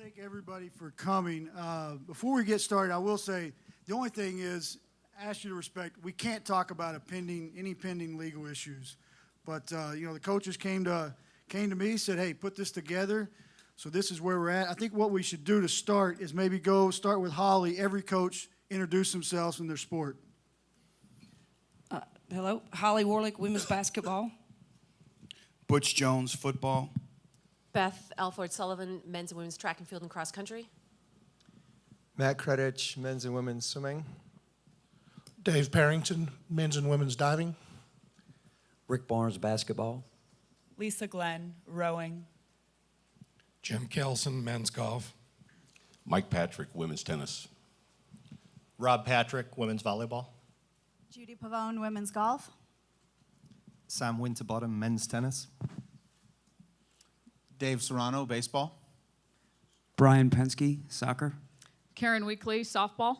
thank everybody for coming. Before we get started, I will say the only thing is, ask you to respect, we can't talk about any pending legal issues. But, the coaches came to me, said, hey, put this together. So this is where we're at. I think what we should do to start is maybe start with Holly. Every coach introduce themselves and their sport. Hello, Holly Warlick, women's basketball. Butch Jones, football. Beth Alford Sullivan, men's and women's track and field and cross country. Matt Kredich, men's and women's swimming. Dave Parrington, men's and women's diving. Rick Barnes, basketball. Lisa Glenn, rowing. Jim Kelson, men's golf. Mike Patrick, women's tennis. Rob Patrick, women's volleyball. Judy Pavone, women's golf. Sam Winterbottom, men's tennis. Dave Serrano, baseball. Brian Penske, soccer. Karen Weekly, softball.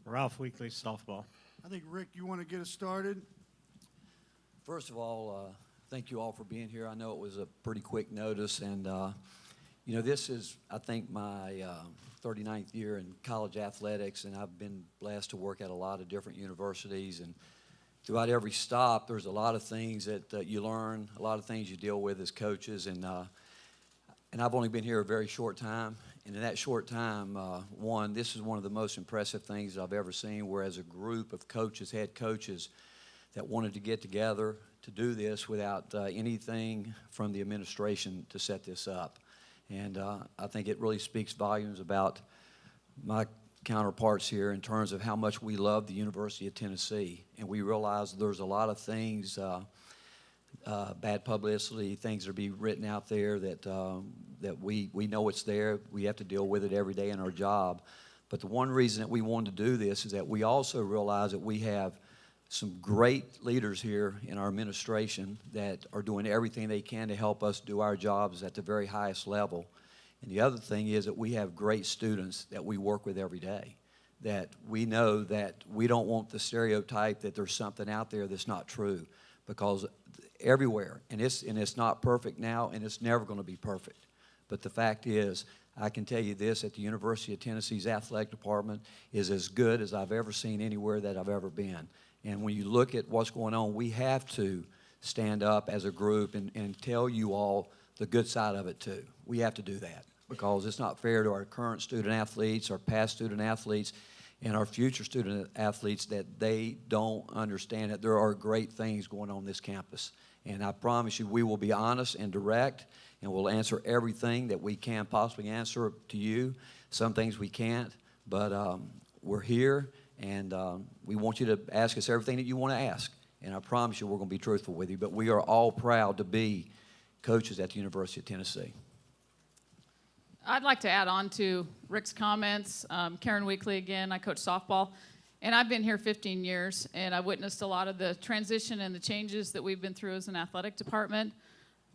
Ralph Weekly, softball. I think, Rick, you want to get us started? First of all, thank you all for being here. I know it was a pretty quick notice, and this is, I think, my 39th year in college athletics, and I've been blessed to work at a lot of different universities, and throughout every stop, there's a lot of things that you learn, a lot of things you deal with as coaches, and I've only been here a very short time, and in that short time, this is one of the most impressive things I've ever seen, where as a group of coaches, head coaches, that wanted to get together to do this without anything from the administration to set this up. And I think it really speaks volumes about my counterparts here in terms of how much we love the University of Tennessee. And we realize there's a lot of things, bad publicity, things that are being written out there that we know it's there. We have to deal with it every day in our job. But the one reason that we wanted to do this is that we also realize that we have some great leaders here in our administration that are doing everything they can to help us do our jobs at the very highest level. And the other thing is that we have great students that we work with every day, that we know that we don't want the stereotype that there's something out there that's not true, because everywhere, and it's not perfect now, and it's never going to be perfect. But the fact is, I can tell you this, at the University of Tennessee's athletic department is as good as I've ever seen anywhere that I've ever been. And when you look at what's going on, we have to stand up as a group and tell you all the good side of it too. We have to do that, because it's not fair to our current student athletes, our past student athletes, and our future student athletes that they don't understand that there are great things going on this campus. And I promise you, we will be honest and direct, and we'll answer everything that we can possibly answer to you. Some things we can't, but we're here. And we want you to ask us everything that you want to ask. And I promise you we're going to be truthful with you. But we are all proud to be coaches at the University of Tennessee. I'd like to add on to Rick's comments. Karen Weekly again, I coach softball. And I've been here 15 years, and I've witnessed a lot of the transition and the changes that we've been through as an athletic department.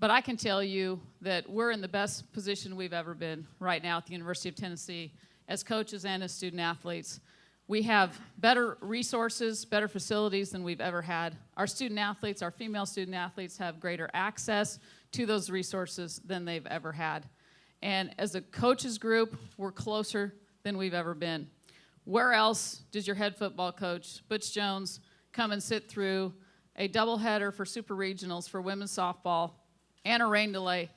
But I can tell you that we're in the best position we've ever been right now at the University of Tennessee as coaches and as student athletes. We have better resources, better facilities than we've ever had. Our student athletes, our female student athletes, have greater access to those resources than they've ever had. And as a coaches group, we're closer than we've ever been. Where else does your head football coach, Butch Jones, come and sit through a doubleheader for super regionals for women's softball and a rain delay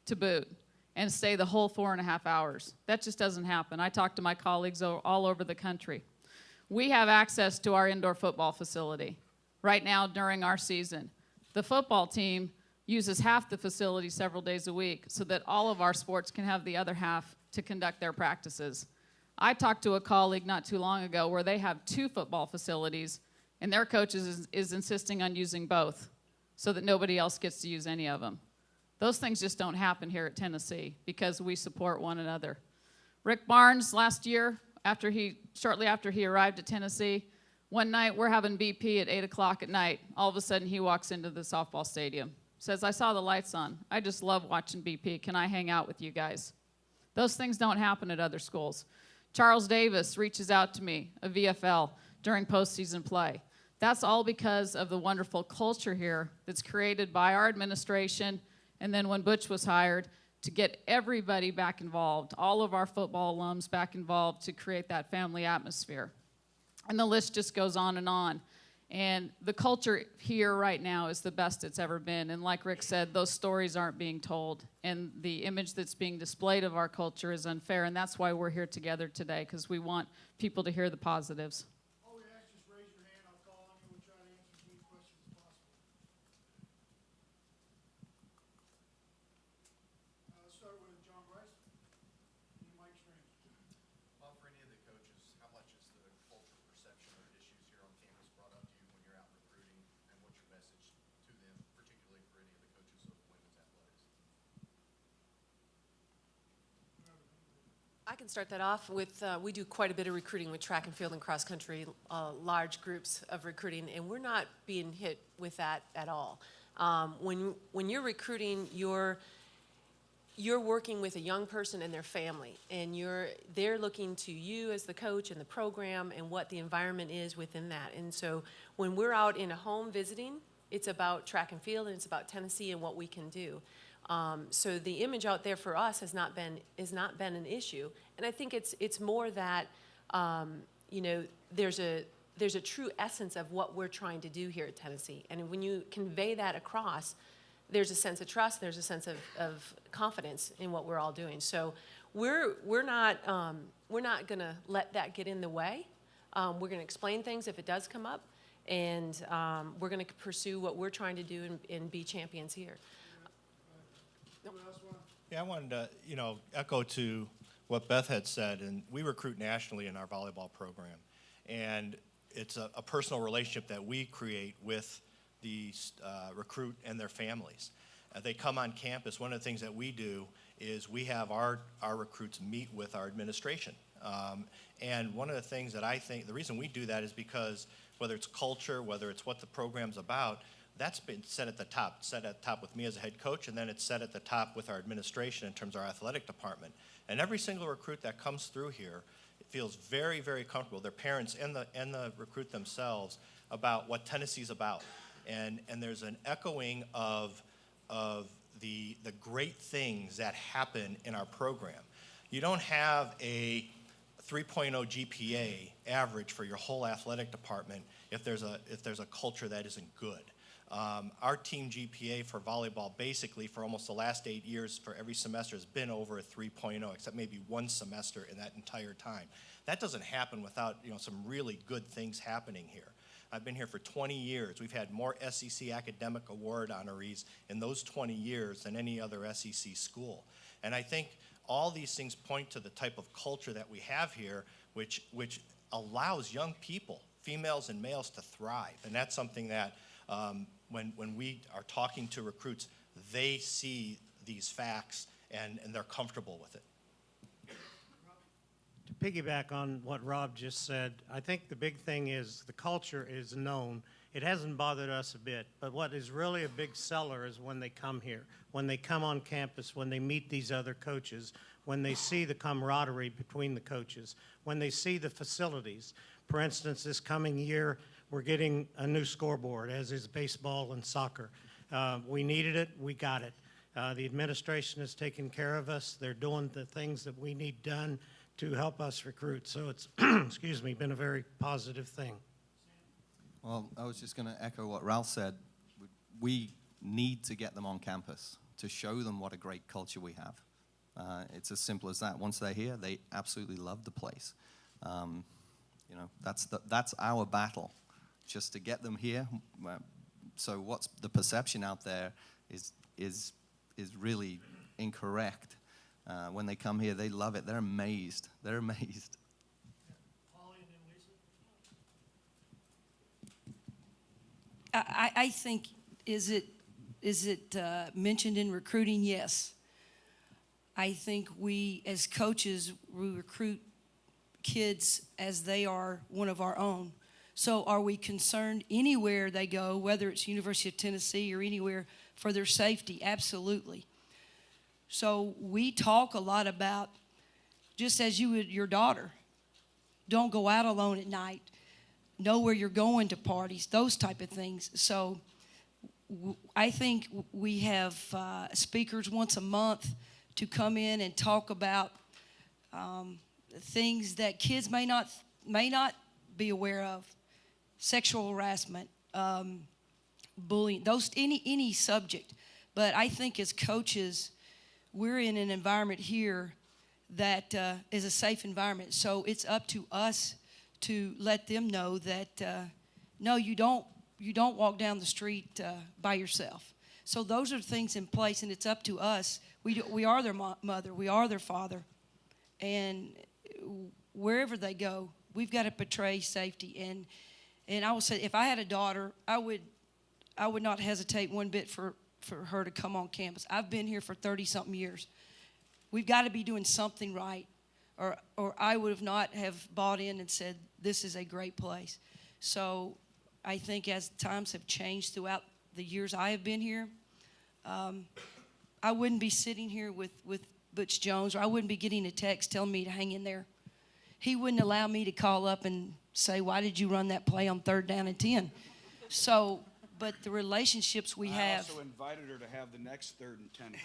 to boot and stay the whole 4.5 hours? That just doesn't happen. I talk to my colleagues all over the country. We have access to our indoor football facility right now during our season. The football team uses half the facility several days a week so that all of our sports can have the other half to conduct their practices. I talked to a colleague not too long ago where they have 2 football facilities, and their coach is insisting on using both so that nobody else gets to use any of them. Those things just don't happen here at Tennessee because we support one another. Rick Barnes, last year, shortly after he arrived at Tennessee, one night we're having BP at 8 o'clock at night. All of a sudden he walks into the softball stadium, says, I saw the lights on. I just love watching BP. Can I hang out with you guys? Those things don't happen at other schools. Charles Davis reaches out to me, a VFL, during postseason play. That's all because of the wonderful culture here that's created by our administration, and then when Butch was hired, to get everybody back involved, all of our football alums back involved to create that family atmosphere. And the list just goes on and on. And the culture here right now is the best it's ever been. And like Rick said, those stories aren't being told. And the image that's being displayed of our culture is unfair. And that's why we're here together today, because we want people to hear the positives. All we ask is raise your hand. I'll call on you. We'll try to answer as many questions as possible. Let's start with John Bryce. Mike Strange. For any of the coaches, how much is the culture perception or issues here on campus brought up to you when you're out recruiting, and what's your message to them, particularly for any of the coaches of women's athletics? I can start that off with, we do quite a bit of recruiting with track and field and cross country, large groups of recruiting, and we're not being hit with that at all. When you're recruiting, you're working with a young person and their family, and they're looking to you as the coach and the program and what the environment is within that. And so when we're out in a home visiting, it's about track and field and it's about Tennessee and what we can do. So the image out there for us has not been an issue, and I think it's more that you know, there's a true essence of what we're trying to do here at Tennessee, and when you convey that across, there's a sense of trust, there's a sense of confidence in what we're all doing. So we're not going to let that get in the way. We're going to explain things if it does come up, and we're going to pursue what we're trying to do and be champions here. Yeah, I wanted to, echo to what Beth had said, and we recruit nationally in our volleyball program, and it's a personal relationship that we create with the recruit and their families. They come on campus. One of the things that we do is we have our recruits meet with our administration. And one of the things that I think, the reason we do that is because whether it's culture, whether it's what the program's about, that's been set at the top with me as a head coach, and then it's set at the top with our administration in terms of our athletic department. And every single recruit that comes through here feels very, very comfortable, their parents and the recruit themselves, about what Tennessee's about. And there's an echoing of the great things that happen in our program. You don't have a 3.0 GPA average for your whole athletic department if there's a culture that isn't good. Our team GPA for volleyball, basically for almost the last 8 years, for every semester, has been over a 3.0, except maybe one semester in that entire time. That doesn't happen without some really good things happening here. I've been here for 20 years. We've had more SEC Academic Award honorees in those 20 years than any other SEC school. And I think all these things point to the type of culture that we have here, which allows young people, females and males, to thrive. And that's something that when we are talking to recruits, they see these facts and they're comfortable with it. To piggyback on what Rob just said, I think the big thing is the culture is known. It hasn't bothered us a bit, but what is really a big seller is when they come here, when they come on campus, when they meet these other coaches, when they see the camaraderie between the coaches, when they see the facilities. For instance, this coming year, we're getting a new scoreboard, as is baseball and soccer. We needed it, we got it. The administration has taken care of us. They're doing the things that we need done to help us recruit. So it's, excuse me, been a very positive thing. Well, I was just going to echo what Ralph said. We need to get them on campus to show them what a great culture we have. It's as simple as that. Once they're here, they absolutely love the place. That's our battle, just to get them here. So what's the perception out there is really incorrect. When they come here, they love it. They're amazed. They're amazed. I think, is it mentioned in recruiting? Yes. I think we, as coaches, we recruit kids as they are one of our own. So are we concerned anywhere they go, whether it's University of Tennessee or anywhere, for their safety? Absolutely. So we talk a lot about, just as you would your daughter, don't go out alone at night, know where you're going to parties, those type of things. So I think we have speakers once a month to come in and talk about things that kids may not be aware of, sexual harassment, bullying, any subject. But I think as coaches, we're in an environment here that is a safe environment. So it's up to us to let them know that no, you don't walk down the street by yourself. So those are things in place, and it's up to us. We are their mother, we are their father, and wherever they go, we've got to portray safety. And I will say, if I had a daughter, I would not hesitate one bit for her to come on campus. I've been here for 30-something years. We've got to be doing something right, or I would have not have bought in and said, this is a great place. So I think as times have changed throughout the years I have been here, I wouldn't be sitting here with Butch Jones, or I wouldn't be getting a text telling me to hang in there. He wouldn't allow me to call up and say, why did you run that play on 3rd down and 10? So, but the relationships we have. I also invited her to have the next 3rd and 10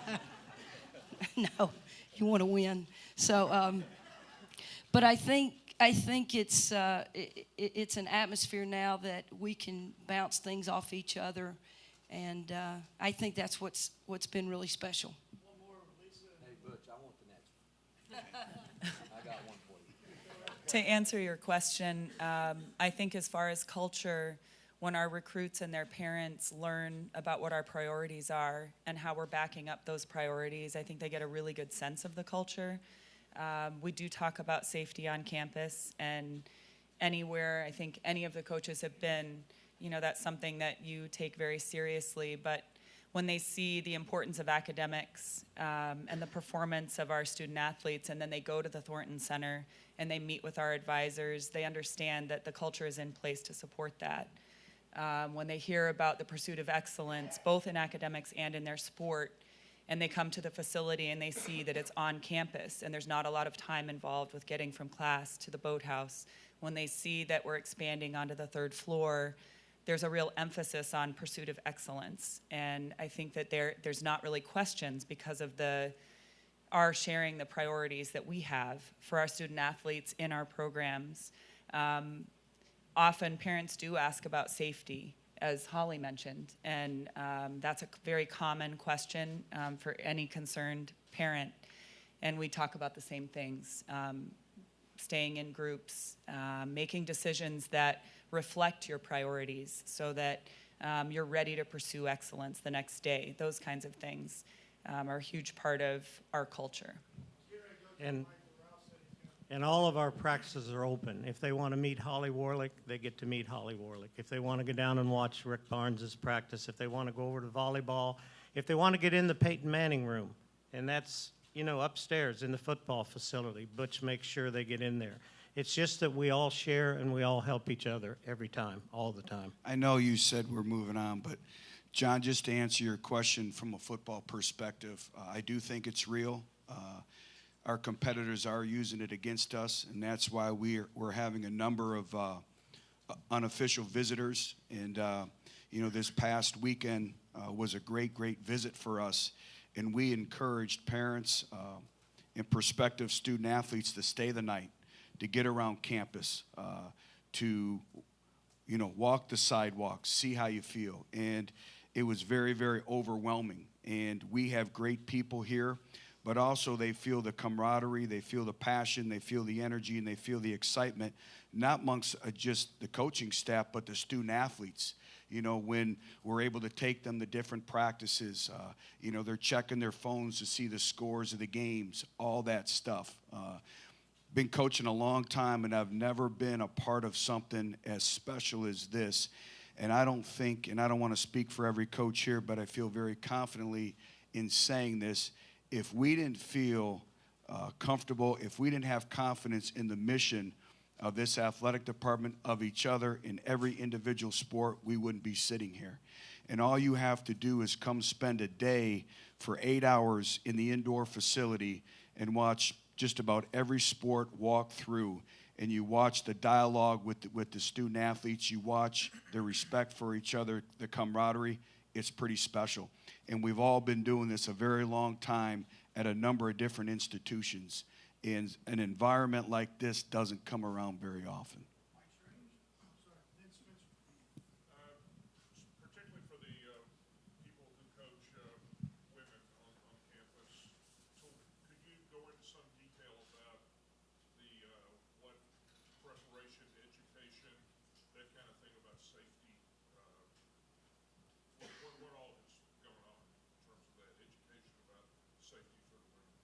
call. No, you want to win. So, but I think it's an atmosphere now that we can bounce things off each other, and I think that's what's been really special. Hey, Butch, I want the next one. I got one for you. To answer your question, I think as far as culture, when our recruits and their parents learn about what our priorities are and how we're backing up those priorities, I think they get a really good sense of the culture. We do talk about safety on campus, and anywhere, I think any of the coaches have been, that's something that you take very seriously. But when they see the importance of academics and the performance of our student athletes, and then they go to the Thornton Center and they meet with our advisors, they understand that the culture is in place to support that. When they hear about the pursuit of excellence, both in academics and in their sport, and they come to the facility and they see that it's on campus and there's not a lot of time involved with getting from class to the boathouse, when they see that we're expanding onto the 3rd floor, there's a real emphasis on pursuit of excellence. And I think that there's not really questions because of our sharing the priorities that we have for our student athletes in our programs. Often parents do ask about safety, as Holly mentioned, and that's a very common question for any concerned parent. And we talk about the same things, staying in groups, making decisions that reflect your priorities so that you're ready to pursue excellence the next day. Those kinds of things are a huge part of our culture. And all of our practices are open. If they want to meet Holly Warlick, they get to meet Holly Warlick. If they want to go down and watch Rick Barnes's practice, if they want to go over to volleyball, if they want to get in the Peyton Manning room, and that's, upstairs in the football facility, Butch makes sure they get in there. It's just that we all share and we all help each other every time, all the time. I know you said we're moving on, but John, just to answer your question from a football perspective, I do think it's real. Our competitors are using it against us, and that's why we're having a number of unofficial visitors. And, this past weekend was a great visit for us, and we encouraged parents and prospective student athletes to stay the night, to get around campus, to, walk the sidewalks, see how you feel. And it was very, very overwhelming. And we have great people here, but also they feel the camaraderie, they feel the passion, they feel the energy, and they feel the excitement, not amongst just the coaching staff, but the student athletes. When we're able to take them to different practices, they're checking their phones to see the scores of the games, all that stuff. Been coaching a long time, and I've never been a part of something as special as this. And I don't think, and I don't want to speak for every coach here, but I feel very confidently in saying this. If we didn't feel comfortable, if we didn't have confidence in the mission of this athletic department, of each other in every individual sport, we wouldn't be sitting here. And all you have to do is come spend a day for 8 hours in the indoor facility and watch just about every sport walk through, and you watch the dialogue with the student athletes, you watch the respect for each other, the camaraderie. It's pretty special. and we've all been doing this a very long time at a number of different institutions. And an environment like this doesn't come around very often. Particularly for the people who coach women on campus, so could you go into some detail about the what preparation, education, that kind of thing about safety? What all is going on in terms of that education about safety for the women?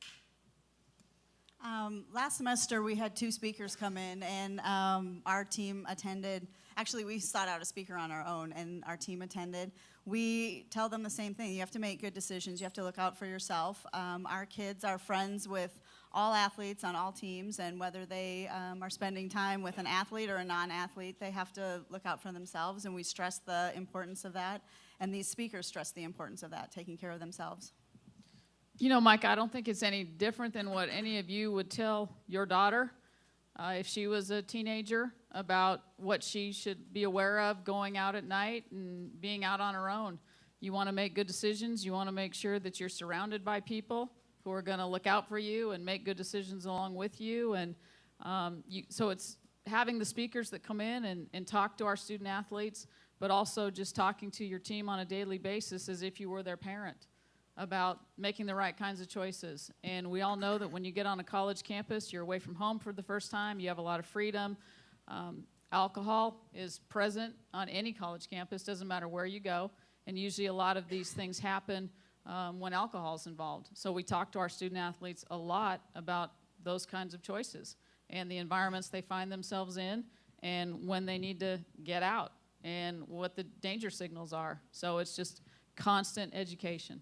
Last semester, we had 2 speakers come in, and our team attended. Actually, we sought out a speaker on our own, and our team attended. We tell them the same thing. You have to make good decisions. You have to look out for yourself. Our kids are friends with all athletes on all teams, and whether they are spending time with an athlete or a non-athlete, they have to look out for themselves, and we stress the importance of that. And these speakers stress the importance of that, taking care of themselves. You know, Mike, I don't think it's any different than what any of you would tell your daughter if she was a teenager about what she should be aware of going out at night and being out on her own. You want to make good decisions. You want to make sure that you're surrounded by people who are going to look out for you and make good decisions along with you. And so it's having the speakers that come in and talk to our student athletes, but also just talking to your team on a daily basis as if you were their parent about making the right kinds of choices. And we all know that when you get on a college campus, you're away from home for the first time, you have a lot of freedom. Alcohol is present on any college campus, doesn't matter where you go, and usually a lot of these things happen when alcohol is involved. So we talk to our student athletes a lot about those kinds of choices and the environments they find themselves in and when they need to get out and what the danger signals are. So it's just constant education.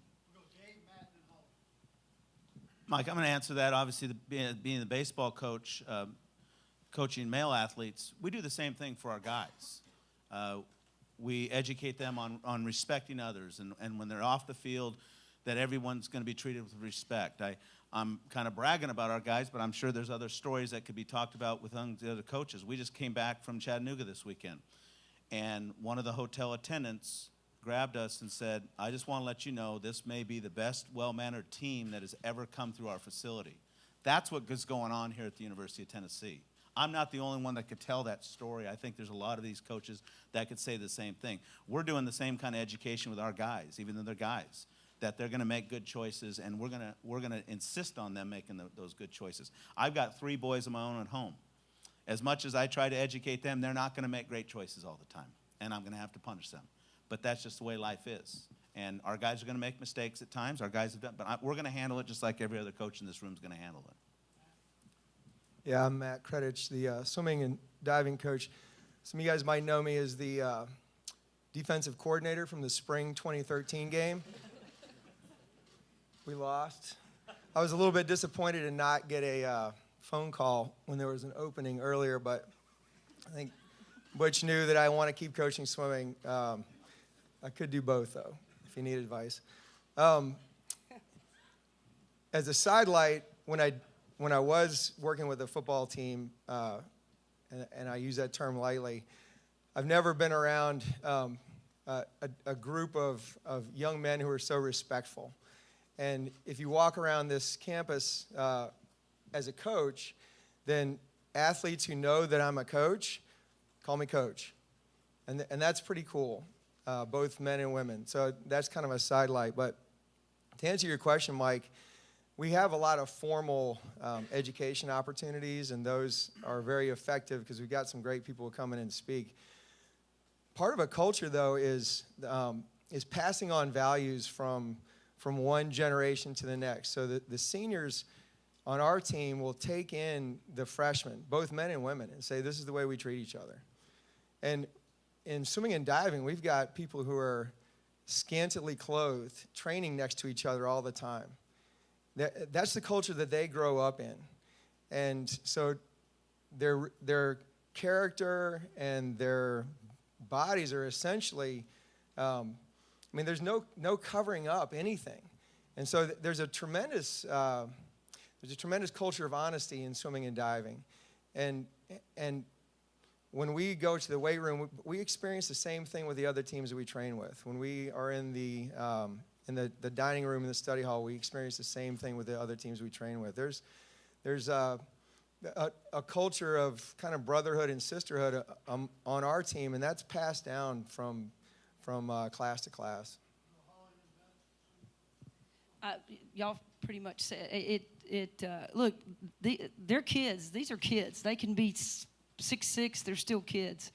Mike, I'm going to answer that. Obviously, being the baseball coach, coaching male athletes, we do the same thing for our guys. We educate them on respecting others, and when they're off the field, that everyone's going to be treated with respect. I'm kind of bragging about our guys, but I'm sure there's other stories that could be talked about with the other coaches. We just came back from Chattanooga this weekend, and one of the hotel attendants grabbed us and said, I just want to let you know this may be the best well-mannered team that has ever come through our facility. That's what is going on here at the University of Tennessee. I'm not the only one that could tell that story. I think there's a lot of these coaches that could say the same thing. We're doing the same kind of education with our guys, even though they're guys, that they're going to make good choices, and we're going to insist on them making those good choices. I've got 3 boys of my own at home. As much as I try to educate them, they're not going to make great choices all the time, and I'm going to have to punish them. But that's just the way life is. And our guys are going to make mistakes at times. Our guys have done, but we're going to handle it just like every other coach in this room is going to handle it. Yeah, I'm Matt Kretich, the swimming and diving coach. Some of you guys might know me as the defensive coordinator from the spring 2013 game. We lost. I was a little bit disappointed to not get a phone call when there was an opening earlier, but I think Butch knew that I want to keep coaching swimming. I could do both, though, if you need advice. As a sidelight, when I was working with a football team, and I use that term lightly, I've never been around a group of young men who are so respectful. And if you walk around this campus as a coach, then athletes who know that I'm a coach call me coach. And that's pretty cool, both men and women. So that's kind of a sidelight. But to answer your question, Mike, we have a lot of formal education opportunities, and those are very effective because we've got some great people who come in and speak. Part of a culture, though, is passing on values from one generation to the next. So the seniors on our team will take in the freshmen, both men and women, and say, this is the way we treat each other. And in swimming and diving, we've got people who are scantily clothed, training next to each other all the time. That's the culture that they grow up in. And so their character and their bodies are essentially, there's no covering up anything. And so there's a tremendous culture of honesty in swimming and diving. And when we go to the weight room, we experience the same thing with the other teams that we train with. When we are in the in the dining room in the study hall, we experience the same thing with the other teams we train with. There's a culture of kind of brotherhood and sisterhood on our team, and that's passed down from class to class. Y'all pretty much said it. Look, they're kids. These are kids. They can be 6'6". They're still kids.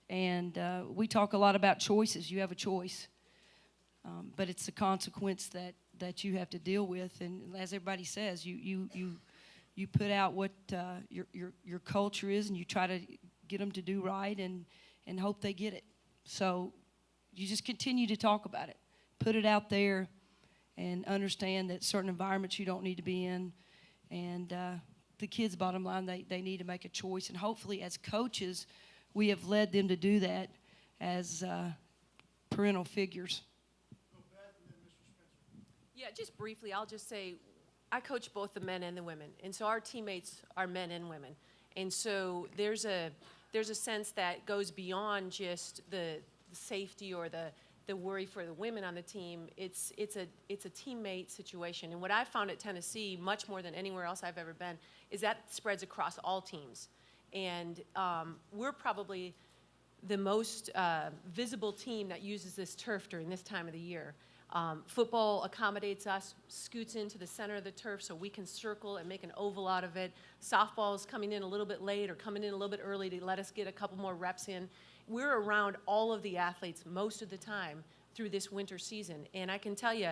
And we talk a lot about choices. You have a choice. But it's the consequence that you have to deal with. And as everybody says, you put out what your culture is, and you try to get them to do right and hope they get it. So you just continue to talk about it. Put it out there and understand that certain environments you don't need to be in. And the kids, bottom line, they need to make a choice. And hopefully as coaches, we have led them to do that as parental figures. Yeah, just briefly, I'll just say I coach both the men and the women, and so our teammates are men and women. And so there's a sense that goes beyond just the safety or the worry for the women on the team. It's a teammate situation. And what I found at Tennessee, much more than anywhere else I've ever been, is that spreads across all teams. And we're probably the most visible team that uses this turf during this time of the year. Football accommodates us, scoots into the center of the turf so we can circle and make an oval out of it. Softball is coming in a little bit late or coming in a little bit early to let us get a couple more reps in. We're around all of the athletes most of the time through this winter season. And I can tell you,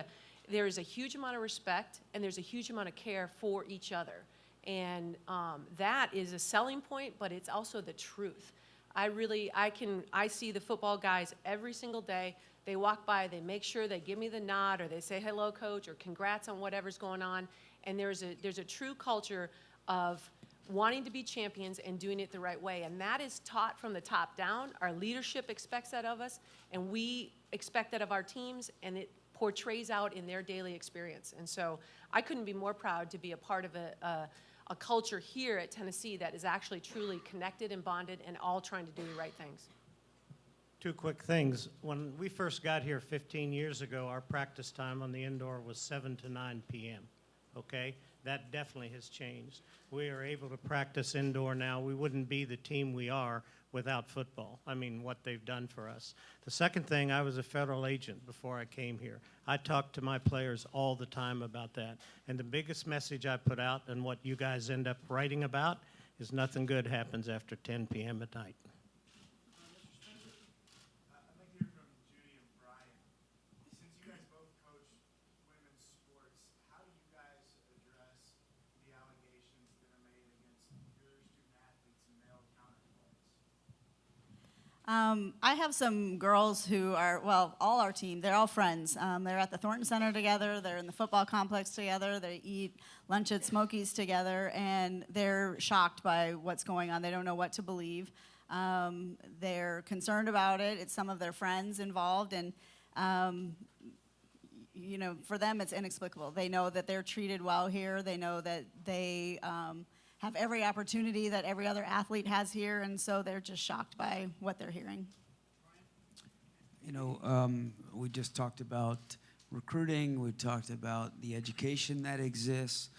there is a huge amount of respect and there's a huge amount of care for each other. And that is a selling point, but it's also the truth. I see the football guys every single day. They walk by, they make sure they give me the nod, or they say hello, coach, or congrats on whatever's going on. And there's a true culture of wanting to be champions and doing it the right way. And that is taught from the top down. Our leadership expects that of us, and we expect that of our teams, and it portrays out in their daily experience. And so I couldn't be more proud to be a part of a culture here at Tennessee that is actually truly connected and bonded and all trying to do the right things. Two quick things. When we first got here 15 years ago, our practice time on the indoor was 7 to 9 p.m., okay? That definitely has changed. We are able to practice indoor now. We wouldn't be the team we are without football. I mean, what they've done for us. The second thing, I was a federal agent before I came here. I talked to my players all the time about that. And the biggest message I put out, and what you guys end up writing about, is nothing good happens after 10 p.m. at night. I have some girls who are, well, all our team, they're all friends. They're at the Thornton Center together, they're in the football complex together, they eat lunch at Smokies together, and they're shocked by what's going on. They don't know what to believe. They're concerned about it. It's some of their friends involved, and you know, for them it's inexplicable. They know that they're treated well here. They know that they have every opportunity that every other athlete has here, and so they're just shocked by what they're hearing. You know, we just talked about recruiting. We talked about the education that exists.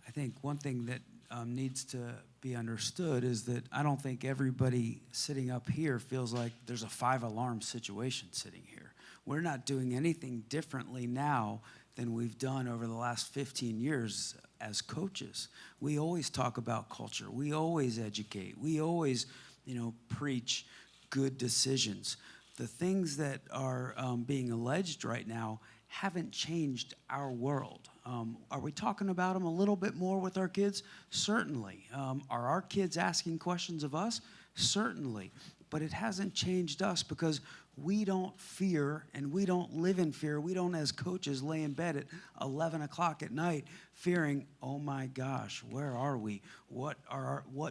I think one thing that needs to be understood is that I don't think everybody sitting up here feels like there's a 5-alarm situation sitting here. We're not doing anything differently now than we've done over the last 15 years as coaches. We always talk about culture. We always educate. We always, you know, preach good decisions. The things that are being alleged right now haven't changed our world. Are we talking about them a little bit more with our kids? Certainly. Are our kids asking questions of us? Certainly. But it hasn't changed us because we don't fear and we don't live in fear. We don't, as coaches, lay in bed at 11 o'clock at night fearing, oh my gosh, where are we? What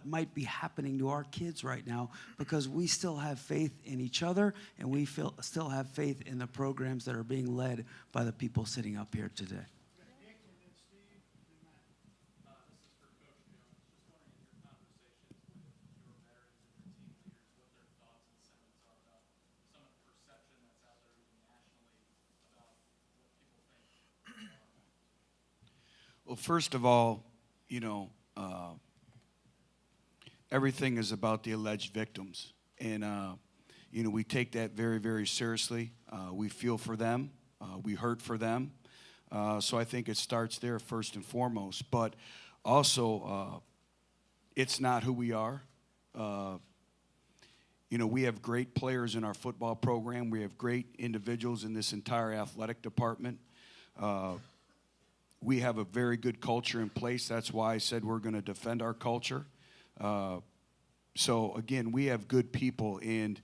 might be happening to our kids right now? Because we still have faith in each other and we still have faith in the programs that are being led by the people sitting up here today. Well, first of all, everything is about the alleged victims. And, we take that very, very seriously. We feel for them. We hurt for them. So I think it starts there first and foremost. But also, it's not who we are. We have great players in our football program. We have great individuals in this entire athletic department. We have a very good culture in place. That's why I said we're going to defend our culture. So, again, we have good people, and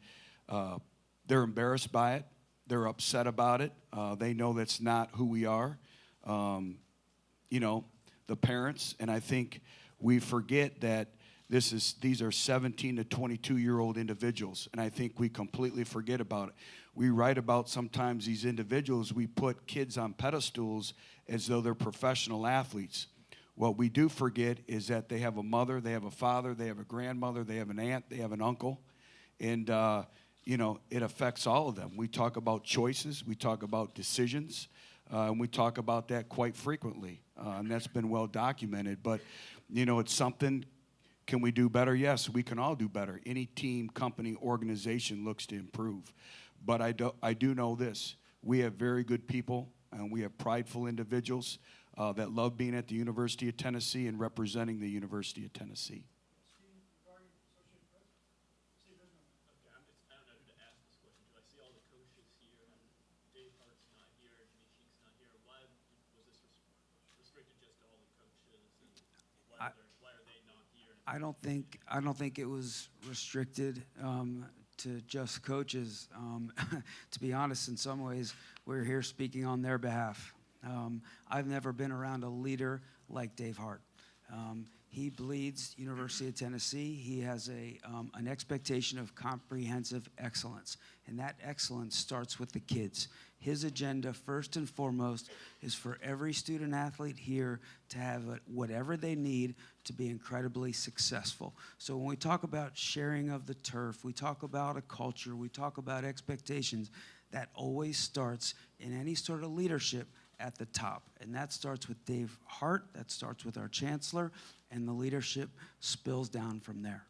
they're embarrassed by it. They're upset about it. They know that's not who we are. The parents, and I think we forget that these are 17 to 22-year-old individuals, and I think we completely forget about it. We write about sometimes these individuals, we put kids on pedestals as though they're professional athletes. What we do forget is that they have a mother, they have a father, they have a grandmother, they have an aunt, they have an uncle, and it affects all of them. We talk about choices, we talk about decisions, and we talk about that quite frequently, and that's been well documented. But, it's something. Can we do better? Yes, we can all do better. Any team, company, organization looks to improve. But I do know this. We have very good people, and we have prideful individuals that love being at the University of Tennessee and representing the University of Tennessee. I don't think it was restricted to just coaches. To be honest, in some ways, we're here speaking on their behalf. I've never been around a leader like Dave Hart. He bleeds University of Tennessee. He has an expectation of comprehensive excellence, and that excellence starts with the kids. His agenda, first and foremost, is for every student athlete here to have whatever they need to be incredibly successful. So when we talk about sharing of the turf, we talk about a culture, we talk about expectations, that always starts in any sort of leadership at the top. And that starts with Dave Hart, that starts with our chancellor, and the leadership spills down from there.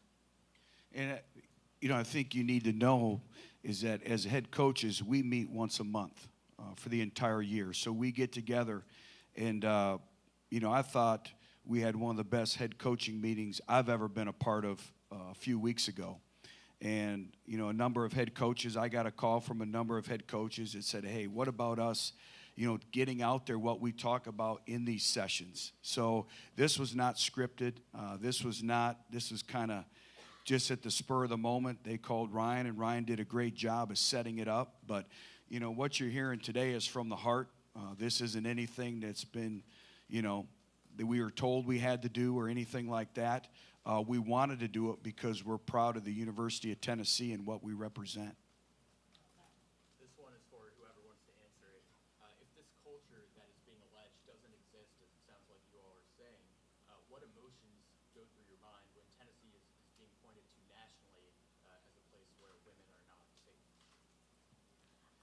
And, I think you need to know is that as head coaches, we meet once a month for the entire year. So we get together, and, I thought we had one of the best head coaching meetings I've ever been a part of a few weeks ago. And, a number of head coaches, I got a call from a number of head coaches that said, hey, what about us, getting out there what we talk about in these sessions. So this was not scripted. This was kind of just at the spur of the moment. They called Ryan, and Ryan did a great job of setting it up. But, what you're hearing today is from the heart. This isn't anything that's been, that we were told we had to do or anything like that. We wanted to do it because we're proud of the University of Tennessee and what we represent. This one is for whoever wants to answer it. If this culture that is being alleged doesn't exist, as it sounds like you all are saying, what emotions go through your mind when Tennessee is being pointed to nationally as a place where women are not safe?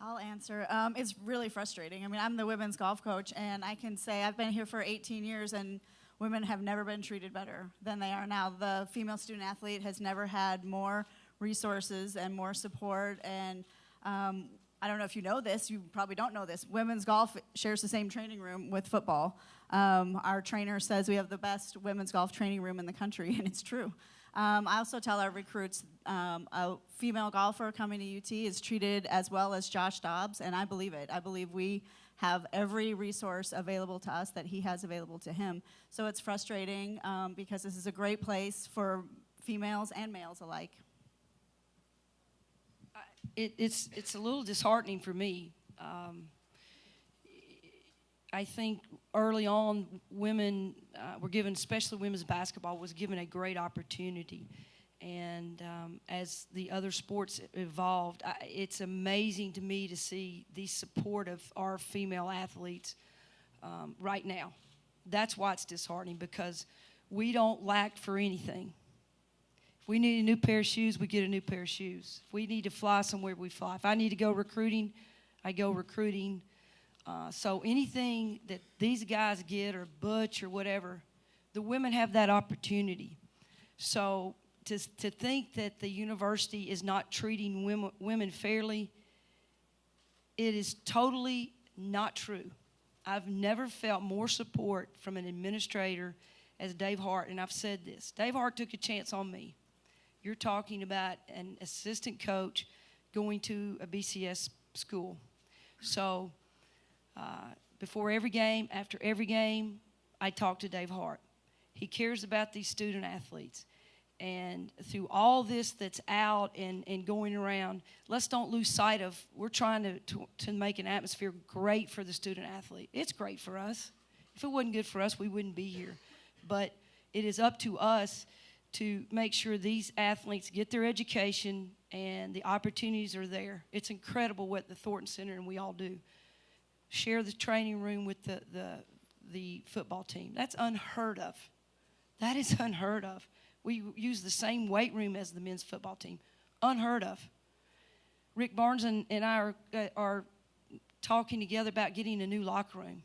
I'll answer. It's really frustrating. I mean, I'm the women's golf coach, and I can say I've been here for 18 years, and women have never been treated better than they are now. The female student athlete has never had more resources and more support. And I don't know if you know this, you probably don't know this, women's golf shares the same training room with football. Our trainer says we have the best women's golf training room in the country, and it's true. I also tell our recruits a female golfer coming to UT is treated as well as Josh Dobbs, and I believe it. I believe we have every resource available to us that he has available to him. So it's frustrating because this is a great place for females and males alike. It's a little disheartening for me. I think early on, women were given, especially women's basketball, was given a great opportunity. And as the other sports evolved, it's amazing to me to see the support of our female athletes right now. That's why it's disheartening, because we don't lack for anything. If we need a new pair of shoes, we get a new pair of shoes. If we need to fly somewhere, we fly. If I need to go recruiting, I go recruiting. So anything that these guys get, or Butch or whatever, the women have that opportunity. So to think that the university is not treating women fairly, it is totally not true. I've never felt more support from an administrator as Dave Hart, and I've said this. Dave Hart took a chance on me. You're talking about an assistant coach going to a BCS school. So before every game, after every game, I talk to Dave Hart. He cares about these student athletes. And through all this that's out and going around, let's don't lose sight of, we're trying to make an atmosphere great for the student athlete. It's great for us. If it wasn't good for us, we wouldn't be here. But it is up to us to make sure these athletes get their education and the opportunities are there. It's incredible what the Thornton Center and we all do. Share the training room with the football team. That's unheard of. That is unheard of. We use the same weight room as the men's football team. Unheard of. Rick Barnes and I are talking together about getting a new locker room.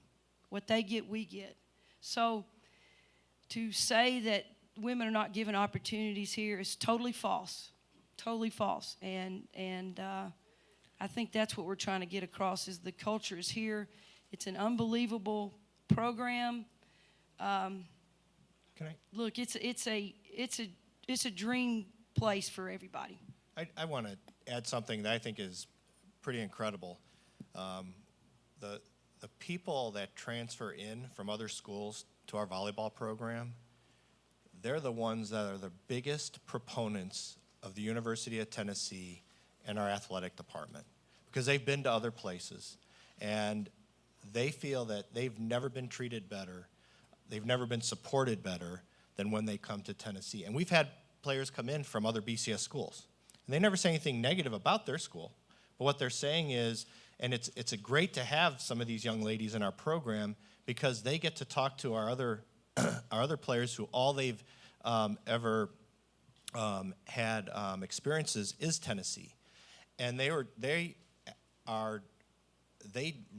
What they get, we get. So to say that women are not given opportunities here is totally false. Totally false. And I think that's what we're trying to get across is the culture is here. It's an unbelievable program. Look, it's a dream place for everybody. I want to add something that I think is pretty incredible. The people that transfer in from other schools to our volleyball program, they're the ones that are the biggest proponents of the University of Tennessee and our athletic department because they've been to other places and they feel that they've never been treated better. They've never been supported better than when they come to Tennessee. And we've had players come in from other BCS schools. And they never say anything negative about their school. But what they're saying is, and it's great to have some of these young ladies in our program because they get to talk to our other players who all they've ever had experiences is Tennessee. And they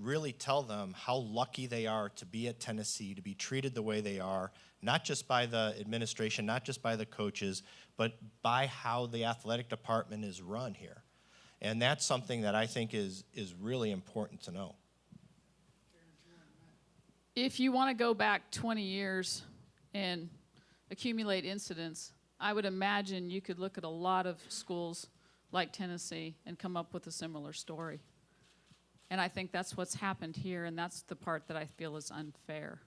really tell them how lucky they are to be at Tennessee, to be treated the way they are, not just by the administration, not just by the coaches, but by how the athletic department is run here. And that's something that I think is really important to know. If you want to go back 20 years and accumulate incidents, I would imagine you could look at a lot of schools like Tennessee and come up with a similar story. And I think that's what's happened here, and that's the part that I feel is unfair.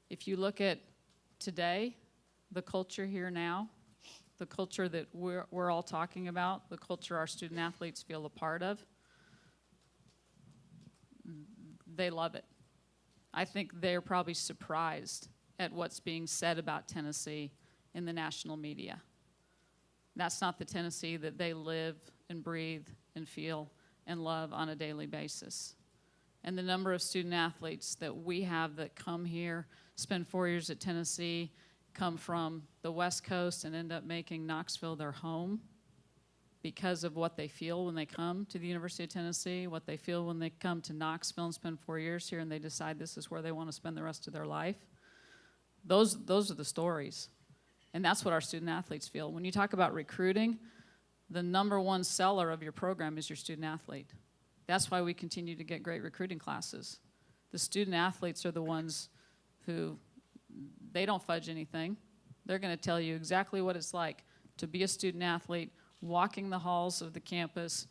If you look at today, the culture here now, the culture that we're all talking about, the culture our student athletes feel a part of, they love it. I think they're probably surprised at what's being said about Tennessee in the national media. That's not the Tennessee that they live and breathe and feel and love on a daily basis. And the number of student athletes that we have that come here, spend 4 years at Tennessee, come from the West Coast and end up making Knoxville their home because of what they feel when they come to the University of Tennessee, what they feel when they come to Knoxville and spend 4 years here and they decide this is where they want to spend the rest of their life. Those are the stories. And that's what our student athletes feel. When you talk about recruiting, the number one seller of your program is your student athlete. That's why we continue to get great recruiting classes. The student athletes are the ones who, they don't fudge anything. They're going to tell you exactly what it's like to be a student athlete, walking the halls of the campus,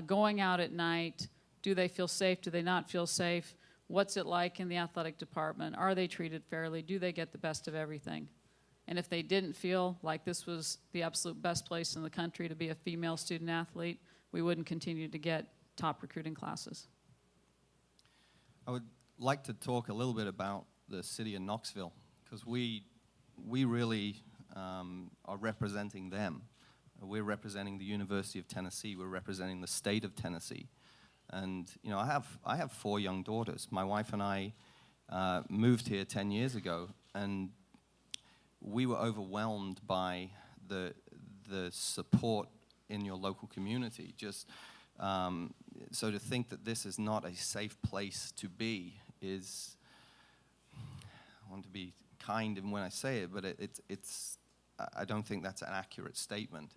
going out at night. Do they feel safe? Do they not feel safe? What's it like in the athletic department? Are they treated fairly? Do they get the best of everything? And if they didn't feel like this was the absolute best place in the country to be a female student athlete, we wouldn't continue to get top recruiting classes. I would like to talk a little bit about the city of Knoxville, because we really are representing them. We're representing the University of Tennessee. We're representing the state of Tennessee. And you know, I have 4 young daughters. My wife and I moved here 10 years ago, and we were overwhelmed by the support in your local community. Just So to think that this is not a safe place to be is, I want to be kind in when I say it, but I don't think that's an accurate statement.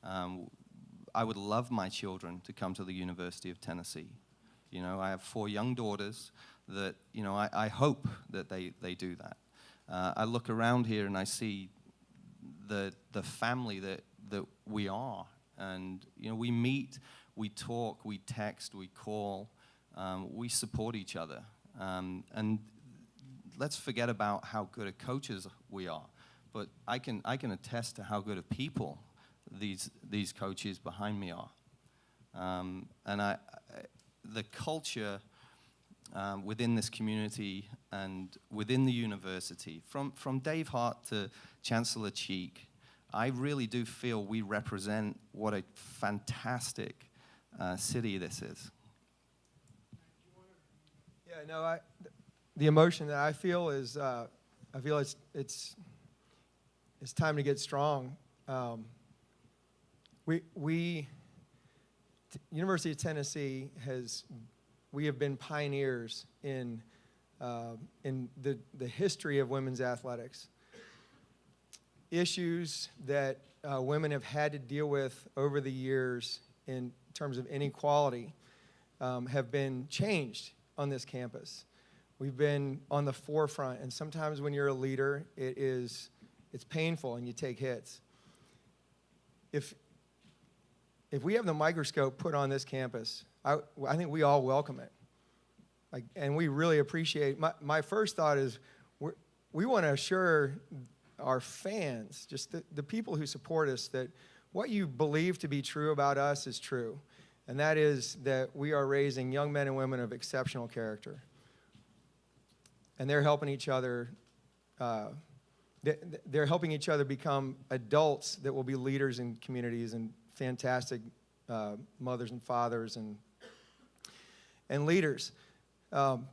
I would love my children to come to the University of Tennessee. You know, I have 4 young daughters that, you know, I hope that they do that. I look around here and I see the family that we are. And, you know, we meet, we talk, we text, we call, we support each other. And let's forget about how good of coaches we are. But I can attest to how good of people these coaches behind me are. And the culture within this community and within the university, from Dave Hart to Chancellor Cheek, I really do feel we represent what a fantastic city this is. Yeah, no, the emotion that I feel is, I feel it's time to get strong. University of Tennessee we have been pioneers in the history of women's athletics. Issues that women have had to deal with over the years in terms of inequality have been changed on this campus. We've been on the forefront, and sometimes when you're a leader, it's painful and you take hits. If we have the microscope put on this campus, I think we all welcome it. And we really appreciate, my first thought is we want to assure our fans, just the people who support us, that what you believe to be true about us is true. And that is that we are raising young men and women of exceptional character. And they're helping each other, they're helping each other become adults that will be leaders in communities and fantastic mothers and fathers and leaders. The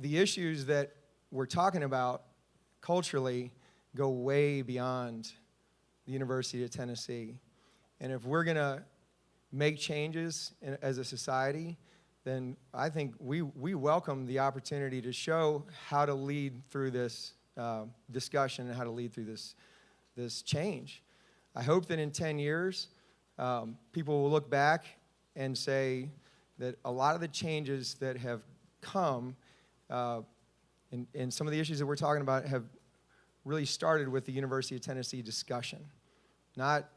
issues that we're talking about culturally go way beyond the University of Tennessee. And if we're going to make changes as a society, then I think we welcome the opportunity to show how to lead through this discussion and how to lead through this change. I hope that in 10 years, people will look back and say that a lot of the changes that have come and some of the issues that we're talking about have really started with the University of Tennessee discussion. Not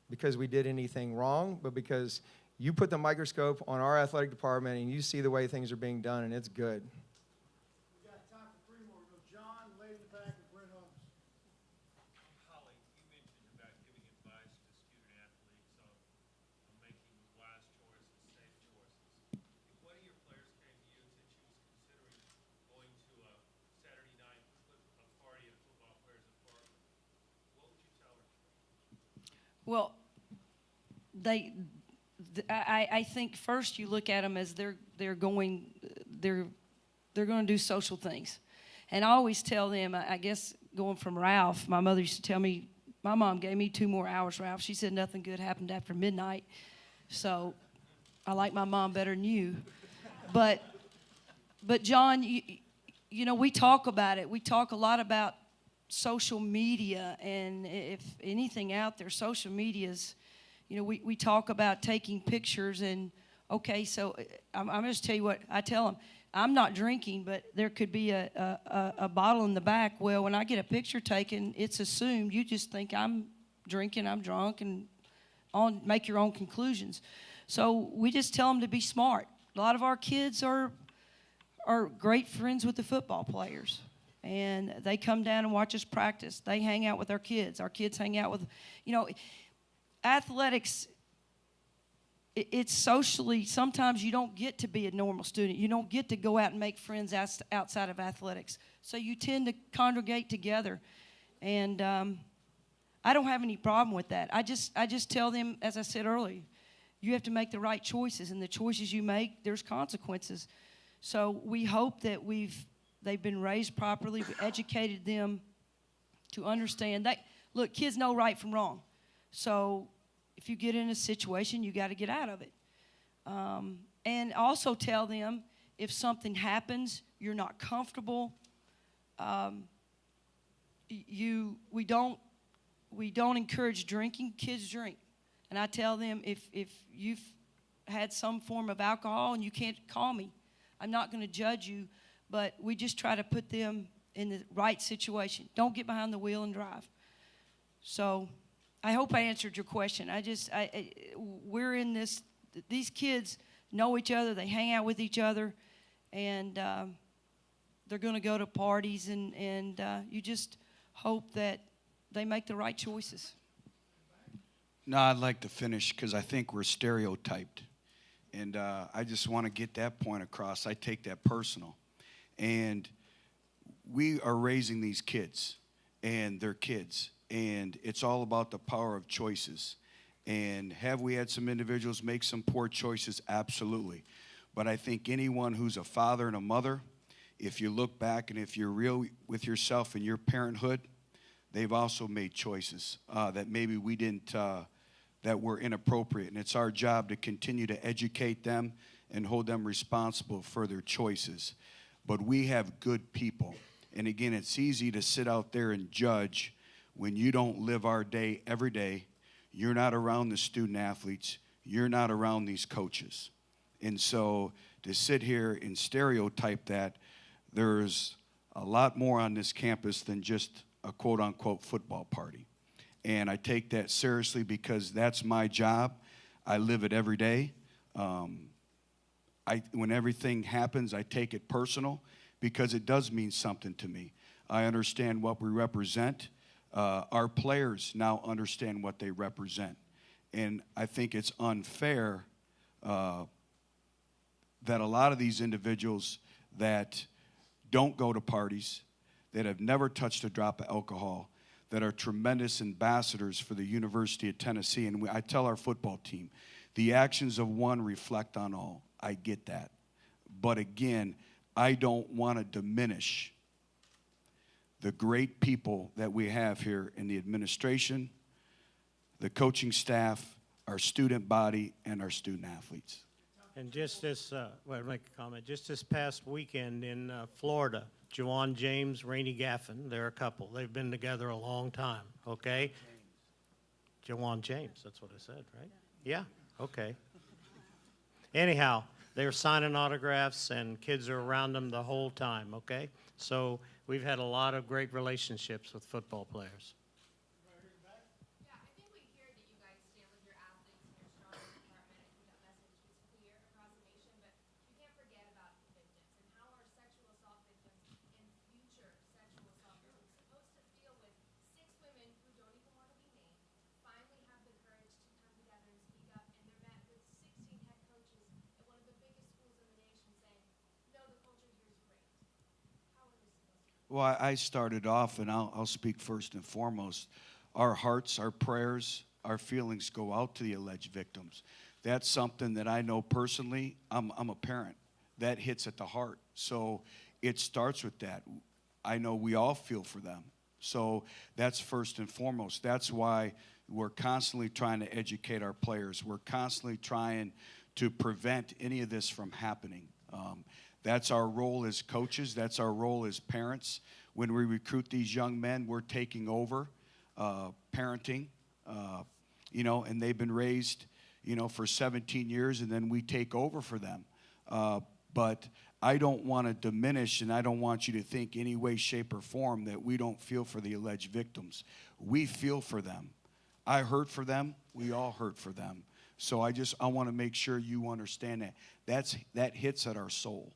because we did anything wrong, but because you put the microscope on our athletic department and you see the way things are being done, and it's good. We've got time for 3 more. We'll go John, lady in the back, and Brent Holmes. Holly, you mentioned about giving advice to student athletes on making wise choices, safe choices. If one of your players came to you and said she was considering going to a Saturday night party at a football player's apartment, what would you tell her? Well, I think first you look at them as they're going to do social things. And I always tell them, I guess going from Ralph, my mother used to tell me, my mom gave me 2 more hours, Ralph. She said nothing good happened after midnight. So I like my mom better than you. But John, you know, we talk about it. We talk a lot about social media, and if anything out there, social media's, you know, we talk about taking pictures, and okay, so I'm just tell you what I tell them. I'm not drinking, but there could be a bottle in the back. Well, when I get a picture taken, it's assumed you just think I'm drinking, I'm drunk, and make your own conclusions. So we just tell them to be smart. A lot of our kids are great friends with the football players, and they come down and watch us practice. They hang out with our kids. Our kids hang out with, you know, athletics. It's socially, sometimes you don't get to be a normal student. You don't get to go out and make friends outside of athletics. So you tend to congregate together. And I don't have any problem with that. I just tell them, as I said earlier, you have to make the right choices. And the choices you make, there's consequences. So we hope that they've been raised properly. We educated them to understand that, look, kids know right from wrong. So if you get in a situation, you got to get out of it. And also tell them if something happens, you're not comfortable. We don't encourage drinking. Kids drink. And I tell them if you've had some form of alcohol and you can't call me, I'm not going to judge you, but we just try to put them in the right situation. Don't get behind the wheel and drive. So I hope I answered your question. We're in this, these kids know each other, they hang out with each other, and they're going to go to parties, and you just hope that they make the right choices. No, I'd like to finish because I think we're stereotyped. And I just want to get that point across. I take that personal. And we are raising these kids, and they're kids. And it's all about the power of choices. And have we had some individuals make some poor choices? Absolutely. But I think anyone who's a father and a mother, if you look back and if you're real with yourself in your parenthood, they've also made choices that maybe we didn't, that were inappropriate. And it's our job to continue to educate them and hold them responsible for their choices. But we have good people. And again, it's easy to sit out there and judge when you don't live our day every day. You're not around the student athletes. You're not around these coaches. And so to sit here and stereotype that, there's a lot more on this campus than just a quote-unquote football party. And I take that seriously because that's my job. I live it every day. When everything happens, I take it personal because it does mean something to me. I understand what we represent. Our players now understand what they represent. And I think it's unfair that a lot of these individuals that don't go to parties, that have never touched a drop of alcohol, that are tremendous ambassadors for the University of Tennessee. And I tell our football team, the actions of one reflect on all. I get that. But again, I don't want to diminish the great people that we have here in the administration, the coaching staff, our student body, and our student athletes. And just this, well, I'll make a comment. Just this past weekend in Florida, Jawan James, Rainey Gaffin, they're a couple. They've been together a long time, okay? Jawan James, that's what I said, right? Yeah, okay. Anyhow, they were signing autographs, and kids are around them the whole time, okay? So we've had a lot of great relationships with football players. Well, I started off, and I'll speak first and foremost. Our hearts, our prayers, our feelings go out to the alleged victims. That's something that I know personally. I'm a parent. That hits at the heart. So it starts with that. I know we all feel for them. So that's first and foremost. That's why we're constantly trying to educate our players. We're constantly trying to prevent any of this from happening. That's our role as coaches. That's our role as parents. When we recruit these young men, we're taking over parenting, and they've been raised, for 17 years, and then we take over for them. But I don't want to diminish, and I don't want you to think any way, shape, or form that we don't feel for the alleged victims. We feel for them. I hurt for them. We all hurt for them. So I want to make sure you understand that. That hits at our soul.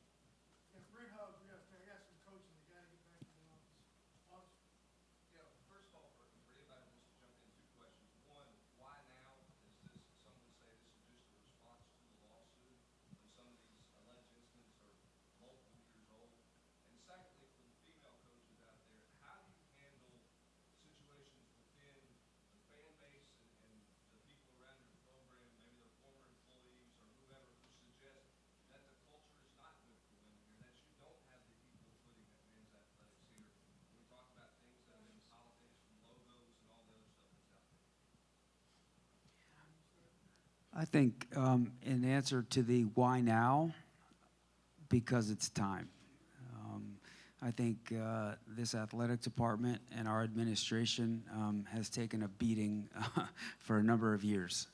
I think in answer to the why now, because it's time. I think this athletic department and our administration has taken a beating for a number of years.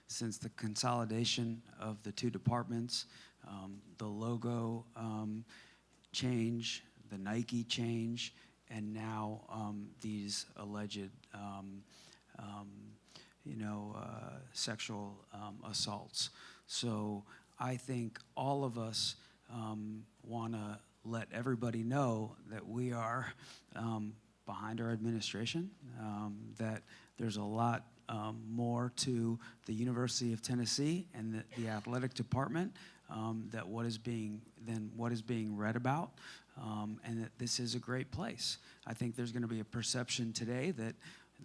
Since the consolidation of the two departments, the logo change, the Nike change, and now these alleged sexual assaults. So I think all of us want to let everybody know that we are behind our administration, that there's a lot more to the University of Tennessee and the athletic department than what is being read about, and that this is a great place. I think there's going to be a perception today that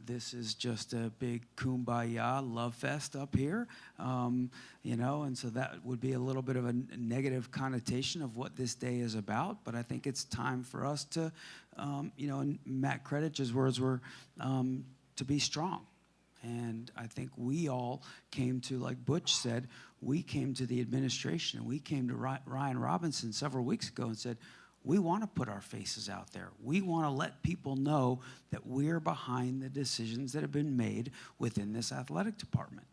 this is just a big kumbaya love fest up here, and so that would be a little bit of a negative connotation of what this day is about. But I think it's time for us to, in Matt Kredich's words were, to be strong. And I think we all came to, like Butch said, we came to the administration, and we came to Ryan Robinson several weeks ago and said, we want to put our faces out there. We want to let people know that we're behind the decisions that have been made within this athletic department.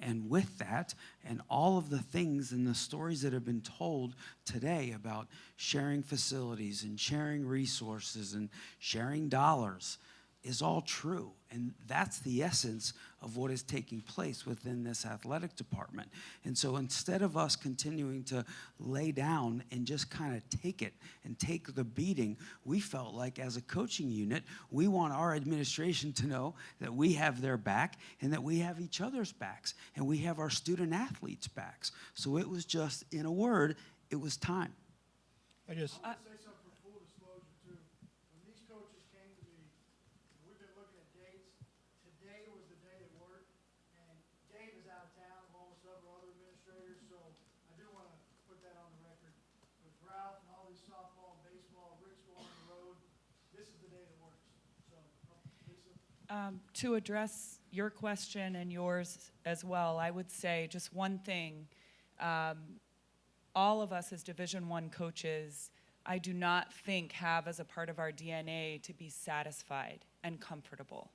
And with that, and all of the things and the stories that have been told today about sharing facilities and sharing resources and sharing dollars is all true. And that's the essence of what is taking place within this athletic department. And so instead of us continuing to lay down and just kind of take it and take the beating, we felt like as a coaching unit, we want our administration to know that we have their back and that we have each other's backs and we have our student athletes' backs. So it was just, in a word, it was time. I just... say something for full disclosure, too. When these coaches came to me, we've been looking at dates. Today was the day that worked, and Dave is out of town along with several other administrators, so I do want to put that on the record. With Ralph and all these softball and baseball, Rick's going on the road, this is the day that works. So, Lisa? To address your question and yours as well, I would say just one thing. All of us as Division I coaches, I do not think have as a part of our DNA to be satisfied and comfortable.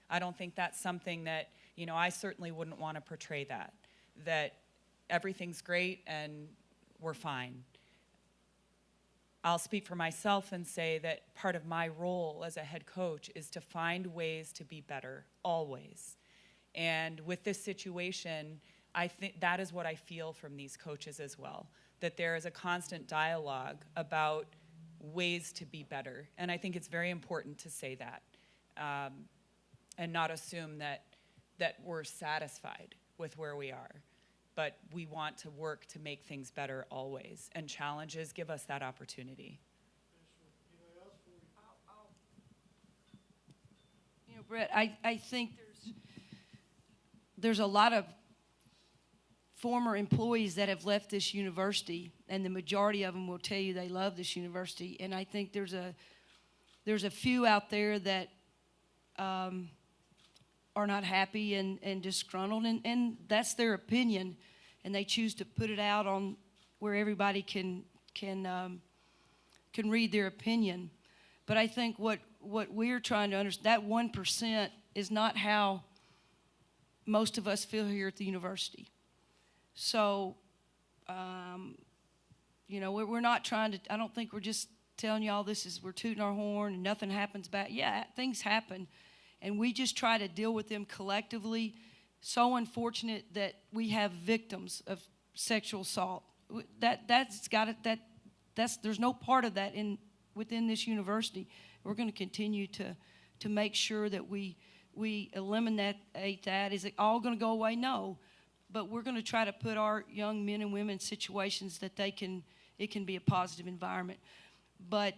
I don't think that's something that, I certainly wouldn't want to portray that everything's great and we're fine. I'll speak for myself and say that part of my role as a head coach is to find ways to be better, always. And with this situation, I think that is what I feel from these coaches as well, that there is a constant dialogue about ways to be better. And I think it's very important to say that and not assume that we're satisfied with where we are. But we want to work to make things better always. And challenges give us that opportunity. Brett, I think there's a lot of former employees that have left this university, and the majority of them will tell you they love this university. And I think there's a few out there that are not happy and disgruntled, and that's their opinion, and they choose to put it out on where everybody can read their opinion. But I think what we're trying to understand, that 1% is not how most of us feel here at the university. So, we're not trying to, I don't think we're just telling y'all we're tooting our horn and nothing happens back. Yeah, things happen. And we just try to deal with them collectively. So unfortunate that we have victims of sexual assault. There's no part of that within this university. We're going to continue to make sure that we eliminate that. Is it all going to go away? No. But we're going to try to put our young men and women in situations that it can be a positive environment. But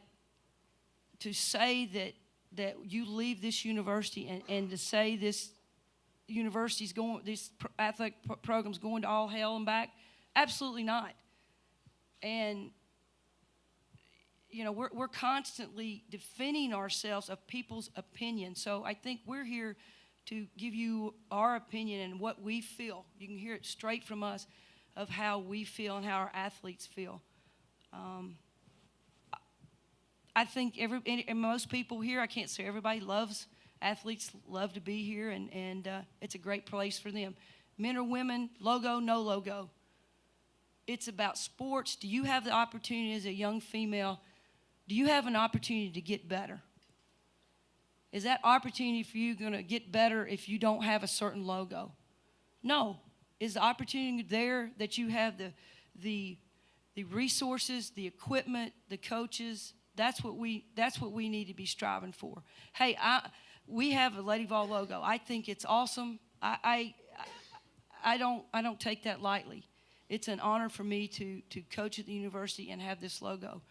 to say that you leave this university and to say this university's going, this athletic program's going to all hell and back, absolutely not. And we're constantly defending ourselves of people's opinions. So I think we're here to give you our opinion and what we feel. You can hear it straight from us of how we feel and how our athletes feel. I think and most people here, I can't say everybody loves athletes, love to be here, and it's a great place for them. Men or women, logo, no logo. It's about sports. Do you have the opportunity as a young female, do you have an opportunity to get better? Is that opportunity for you going to get better if you don't have a certain logo? No. Is the opportunity there that you have the resources, the equipment, the coaches? That's what we need to be striving for. Hey, we have a Lady Vol logo. I think it's awesome. I don't take that lightly. It's an honor for me to coach at the university and have this logo.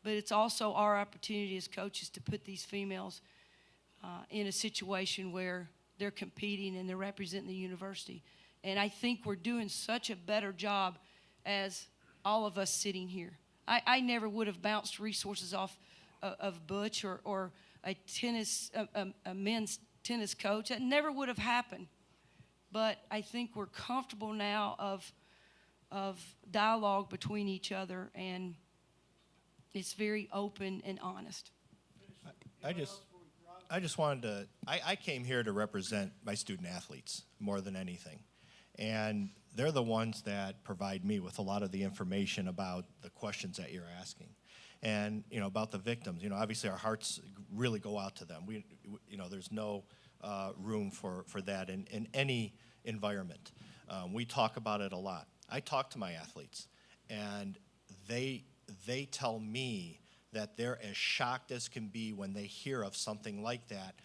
But it's also our opportunity as coaches to put these females in a situation where they're competing and they're representing the university. And I think we're doing such a better job as all of us sitting here. I never would have bounced resources off of Butch or a men's tennis coach. That never would have happened. But I think we're comfortable now of dialogue between each other, and it's very open and honest. I just wanted to, I came here to represent my student athletes more than anything. And they're the ones that provide me with a lot of the information about the questions that you're asking. And, about the victims, obviously our hearts really go out to them. There's no room for that in any environment. We talk about it a lot. I talk to my athletes, and they tell me that they're as shocked as can be when they hear of something like that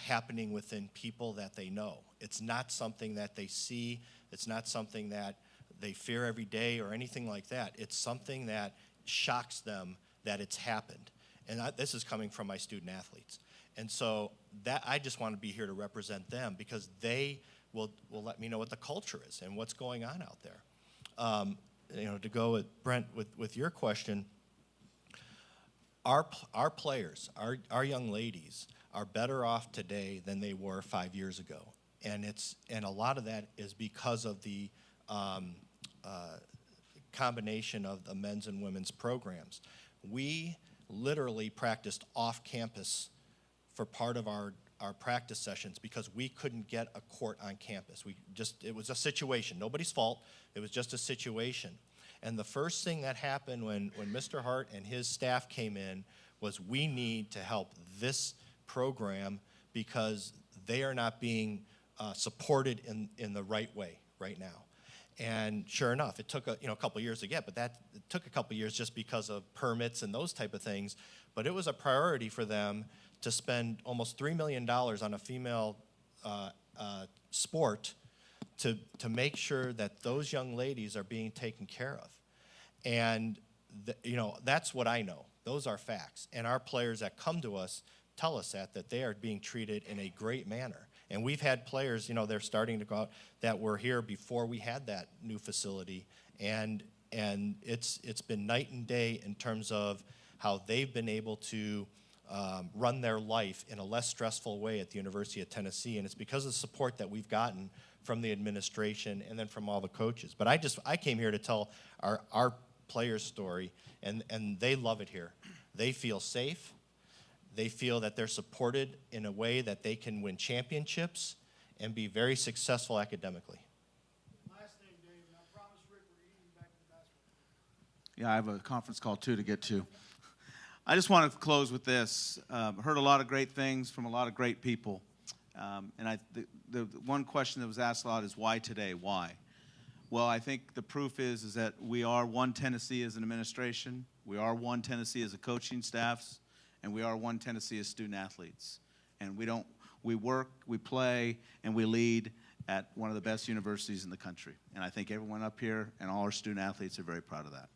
happening within people that they know. It's not something that they see. It's not something that they fear every day or anything like that. It's something that shocks them that it's happened. And this is coming from my student athletes. And so that I just want to be here to represent them, because they will let me know what the culture is and what's going on out there. To go with Brent with your question, our players, our young ladies are better off today than they were 5 years ago. And a lot of that is because of the combination of the men's and women's programs. We literally practiced off campus for part of our practice sessions because we couldn't get a court on campus. It was a situation, nobody's fault, it was just a situation. And the first thing that happened when Mr. Hart and his staff came in was, we need to help this program because they are not being supported in the right way right now. And sure enough, it took a couple years to get, but it took a couple years just because of permits and those type of things. But it was a priority for them to spend almost $3 million on a female sport to make sure that those young ladies are being taken care of. And that's what I know. Those are facts. And our players that come to us tell us that they are being treated in a great manner. And we've had players, they're starting to go out, that were here before we had that new facility. And it's been night and day in terms of how they've been able to run their life in a less stressful way at the University of Tennessee. And it's because of the support that we've gotten from the administration and then from all the coaches. But I came here to tell our players' story, and they love it here. They feel safe. They feel that they're supported in a way that they can win championships and be very successful academically. Last thing, Dave, and I promise Rick we're eating back to the basketball. Yeah, I have a conference call too to get to. I just want to close with this. Heard a lot of great things from a lot of great people. And the one question that was asked a lot is, why today? Why? Well, I think the proof is that we are one Tennessee as an administration. We are one Tennessee as a coaching staffs. And we are one Tennessee as student athletes. And we work, we play, and we lead at one of the best universities in the country. And I think everyone up here and all our student athletes are very proud of that.